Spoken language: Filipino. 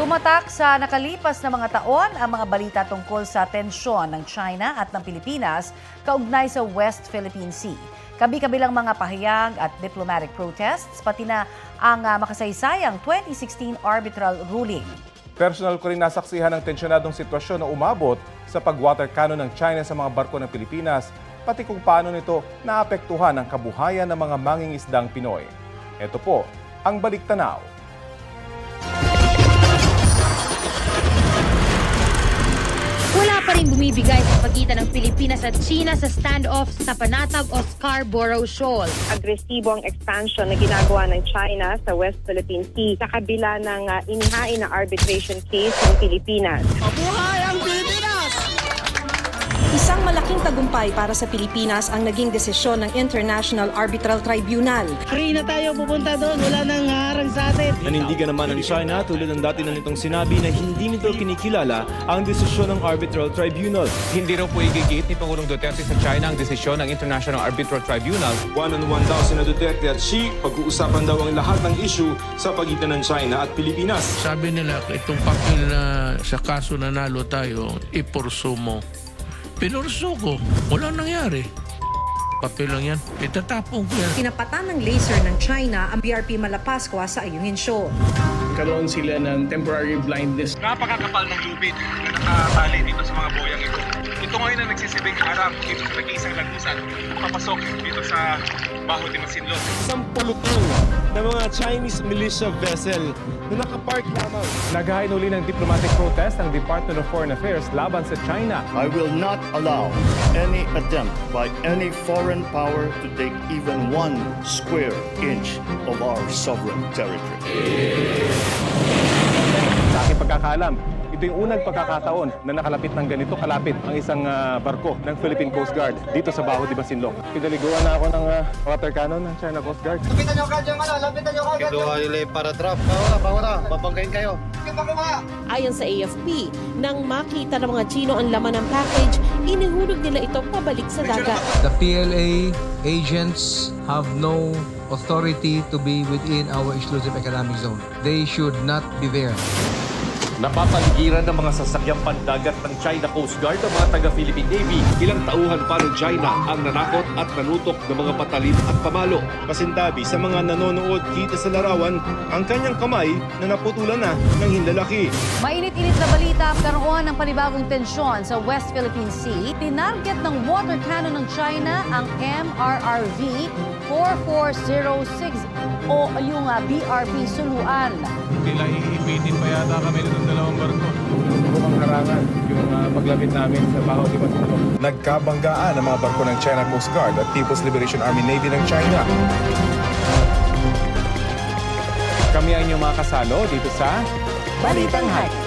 Tumatak sa nakalipas na mga taon ang mga balita tungkol sa tensyon ng China at ng Pilipinas kaugnay sa West Philippine Sea. Kabi-kabilang mga pahayag at diplomatic protests, pati na ang makasaysayang 2016 arbitral ruling. Personal ko rin nasaksihan ng tensyonadong sitwasyon na umabot sa pag-water cannon ng China sa mga barko ng Pilipinas, pati kung paano nito naapektuhan ang kabuhayan ng mga mangingisdang Pinoy. Ito po ang Baliktanaw. Wala pa rin bumibigay sa pagitan ng Pilipinas at China sa standoff sa Panatag o Scarborough Shoal. Agresibo ang expansion na ginagawa ng China sa West Philippine Sea sa kabila ng inihain na arbitration case ng Pilipinas. Mabuhay ang Pilipinas! Isang malaking tagumpay para sa Pilipinas ang naging desisyon ng International Arbitral Tribunal. Free na tayo pupunta doon, wala nang harang sa atin. Nanindigan naman ng China tulad ng dati na nitong sinabi na hindi nito kinikilala ang desisyon ng Arbitral Tribunal. Hindi raw po igigit ni Pangulong Duterte sa China ang desisyon ng International Arbitral Tribunal. One-on-one daw sina Duterte at Xi, pag-uusapan daw ang lahat ng issue sa pagitan ng China at Pilipinas. Sabi nila, itong papel na sa kaso nanalo tayo, ipurso mo. Pinurso ko. Walang nangyari. Papel lang yan. Itatapong ko yan. Tinapatan ng laser ng China ang BRP Malapascua sa Ayungin Shoal. Karoon sila ng temporary blindness. Napakakapal ng lubid na nakatali dito sa mga boyang ito. Ito ngayon na nagsisilbing harap dito sa nag-iisang lagusan. Papasok dito sa Baho de Masinloc. Isang pulutong ng mga Chinese militia vessel na nakapark lamang. Naghahain uli ng diplomatic protest ang Department of Foreign Affairs laban sa China. I will not allow any attempt by any foreign power to take even 1 square inch of our sovereign territory. Sa aking pagkakaalam, ito yung unang pagkakataon na nakalapit ng ganito kalapit ang isang barko ng Philippine Coast Guard dito sa Baho de Masinloc. Pinaliguan na ako ng water cannon ng China Coast Guard. Lapitan nyo kagad yung lapitan nyo kagad. Kinuha nila para trap. Pawara, babanggain kayo. Ayon sa AFP, nang makita ng mga Chino ang laman ng package, inihulog nila ito pabalik sa dagat. The PLA agents have no authority to be within our exclusive economic zone. They should not be there. Napapaligiran ng mga sasakyang pandagat ng China Coast Guard ang mga taga-Philippine Navy. Ilang tauhan pa ng China ang nanakot at nanutok ng mga patalin at pamalo. Pasintabi sa mga nanonood kita sa larawan ang kanyang kamay na naputulan na ng hinlalaki. Mainit-init na balita ang karoon ng panibagong tensyon sa West Philippine Sea. Tinarget ng water cannon ng China ang MRRV 4406 o yung BRP Suluan. Tila iipitin pa yata kami ng dalawang barko. Bukang harangan yung paglapit namin sa Baho de Masinloc. Nagkabanggaan ang mga barko ng China Coast Guard at People's Liberation Army Navy ng China. Kami ang inyong mga kasalo dito sa Balitang High.